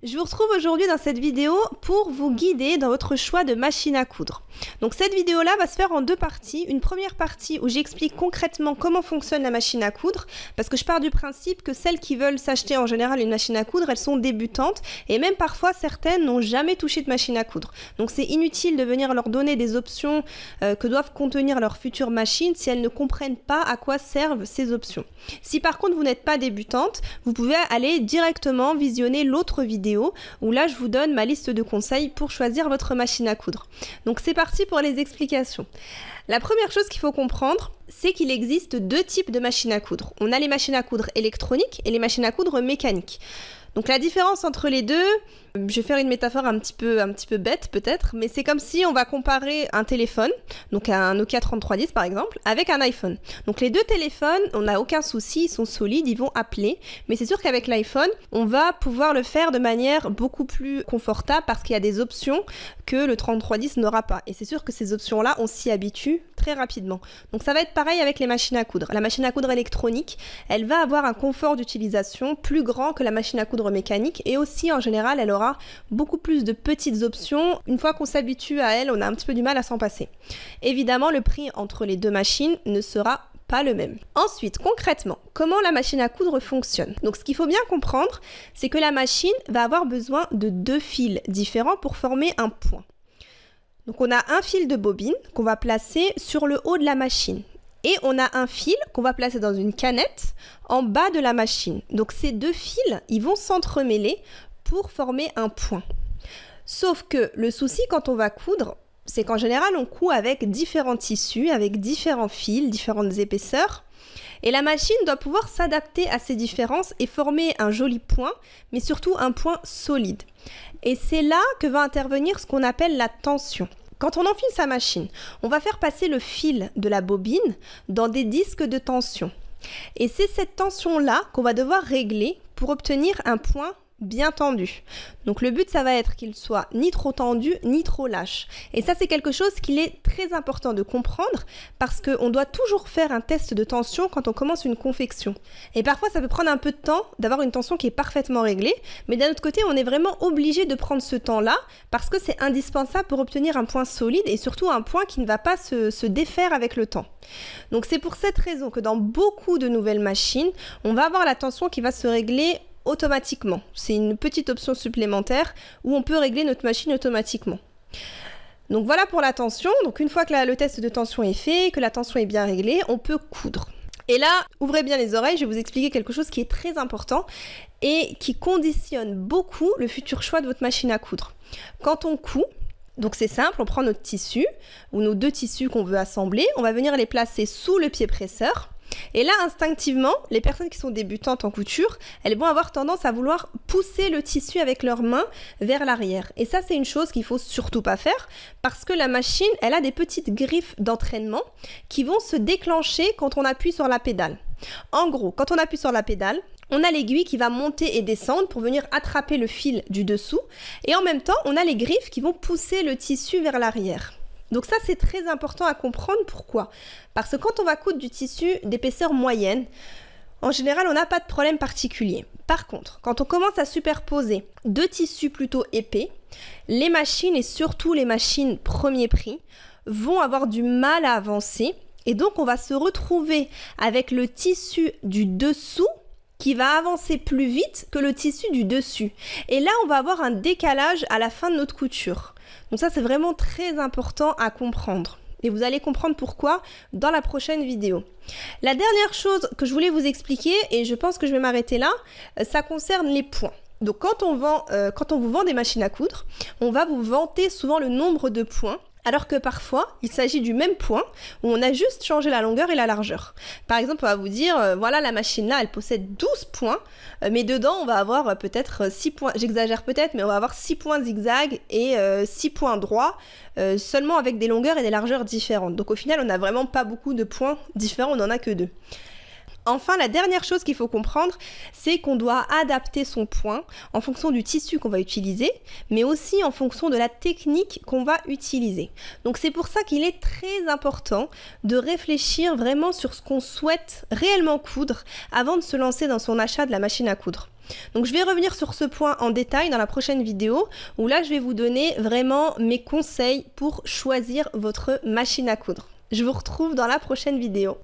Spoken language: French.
Je vous retrouve aujourd'hui dans cette vidéo pour vous guider dans votre choix de machine à coudre. Donc cette vidéo-là va se faire en deux parties. Une première partie où j'explique concrètement comment fonctionne la machine à coudre, parce que je pars du principe que celles qui veulent s'acheter en général une machine à coudre, elles sont débutantes et même parfois certaines n'ont jamais touché de machine à coudre. Donc c'est inutile de venir leur donner des options que doivent contenir leurs futures machines si elles ne comprennent pas à quoi servent ces options. Si par contre vous n'êtes pas débutante, vous pouvez aller directement visionner l'autre vidéo où là je vous donne ma liste de conseils pour choisir votre machine à coudre. Donc c'est parti pour les explications. La première chose qu'il faut comprendre, c'est qu'il existe deux types de machines à coudre. On a les machines à coudre électroniques et les machines à coudre mécaniques. Donc la différence entre les deux, je vais faire une métaphore un petit peu bête peut-être, mais c'est comme si on va comparer un téléphone, donc un Nokia 3310 par exemple, avec un iPhone. Donc les deux téléphones, on n'a aucun souci, ils sont solides, ils vont appeler, mais c'est sûr qu'avec l'iPhone, on va pouvoir le faire de manière beaucoup plus confortable parce qu'il y a des options que le 3310 n'aura pas. Et c'est sûr que ces options-là, on s'y habitue très rapidement. Donc ça va être pareil avec les machines à coudre. La machine à coudre électronique, elle va avoir un confort d'utilisation plus grand que la machine à coudre mécanique et aussi en général, elle aura beaucoup plus de petites options. Une fois qu'on s'habitue à elle, on a un petit peu du mal à s'en passer. Évidemment, le prix entre les deux machines ne sera pas le même. Ensuite, concrètement, comment la machine à coudre fonctionne? Donc ce qu'il faut bien comprendre, c'est que la machine va avoir besoin de deux fils différents pour former un point. Donc on a un fil de bobine qu'on va placer sur le haut de la machine. Et on a un fil qu'on va placer dans une canette en bas de la machine. Donc ces deux fils, ils vont s'entremêler pour former un point. Sauf que le souci quand on va coudre, c'est qu'en général on coud avec différents tissus, avec différents fils, différentes épaisseurs. Et la machine doit pouvoir s'adapter à ces différences et former un joli point, mais surtout un point solide. Et c'est là que va intervenir ce qu'on appelle la tension. Quand on enfile sa machine, on va faire passer le fil de la bobine dans des disques de tension. Et c'est cette tension-là qu'on va devoir régler pour obtenir un point bien tendu. Donc le but, ça va être qu'il soit ni trop tendu, ni trop lâche. Et ça, c'est quelque chose qu'il est très important de comprendre parce qu'on doit toujours faire un test de tension quand on commence une confection. Et parfois, ça peut prendre un peu de temps d'avoir une tension qui est parfaitement réglée, mais d'un autre côté, on est vraiment obligé de prendre ce temps-là parce que c'est indispensable pour obtenir un point solide et surtout un point qui ne va pas se défaire avec le temps. Donc c'est pour cette raison que dans beaucoup de nouvelles machines, on va avoir la tension qui va se régler automatiquement. C'est une petite option supplémentaire où on peut régler notre machine automatiquement. Donc voilà pour la tension. Donc une fois que le test de tension est fait, que la tension est bien réglée, on peut coudre. Et là, ouvrez bien les oreilles, je vais vous expliquer quelque chose qui est très important et qui conditionne beaucoup le futur choix de votre machine à coudre. Quand on coud, donc c'est simple, on prend notre tissu ou nos deux tissus qu'on veut assembler, on va venir les placer sous le pied presseur. Et là, instinctivement, les personnes qui sont débutantes en couture, elles vont avoir tendance à vouloir pousser le tissu avec leurs mains vers l'arrière. Et ça, c'est une chose qu'il faut surtout pas faire parce que la machine, elle a des petites griffes d'entraînement qui vont se déclencher quand on appuie sur la pédale. En gros, quand on appuie sur la pédale, on a l'aiguille qui va monter et descendre pour venir attraper le fil du dessous. Et en même temps, on a les griffes qui vont pousser le tissu vers l'arrière. Donc ça, c'est très important à comprendre. Pourquoi? Parce que quand on va coudre du tissu d'épaisseur moyenne, en général, on n'a pas de problème particulier. Par contre, quand on commence à superposer deux tissus plutôt épais, les machines et surtout les machines premier prix vont avoir du mal à avancer. Et donc, on va se retrouver avec le tissu du dessous qui va avancer plus vite que le tissu du dessus. Et là, on va avoir un décalage à la fin de notre couture. Donc ça, c'est vraiment très important à comprendre. Et vous allez comprendre pourquoi dans la prochaine vidéo. La dernière chose que je voulais vous expliquer, et je pense que je vais m'arrêter là, ça concerne les points. Donc quand on vous vend des machines à coudre, on va vous vanter souvent le nombre de points. Alors que parfois, il s'agit du même point où on a juste changé la longueur et la largeur. Par exemple, on va vous dire, voilà, la machine là, elle possède 12 points, mais dedans, on va avoir peut-être 6 points, j'exagère peut-être, mais on va avoir 6 points zigzag et 6 points droits, seulement avec des longueurs et des largeurs différentes. Donc au final, on n'a vraiment pas beaucoup de points différents, on n'en a que 2. Enfin, la dernière chose qu'il faut comprendre, c'est qu'on doit adapter son point en fonction du tissu qu'on va utiliser, mais aussi en fonction de la technique qu'on va utiliser. Donc c'est pour ça qu'il est très important de réfléchir vraiment sur ce qu'on souhaite réellement coudre avant de se lancer dans son achat de la machine à coudre. Donc je vais revenir sur ce point en détail dans la prochaine vidéo, où là je vais vous donner vraiment mes conseils pour choisir votre machine à coudre. Je vous retrouve dans la prochaine vidéo.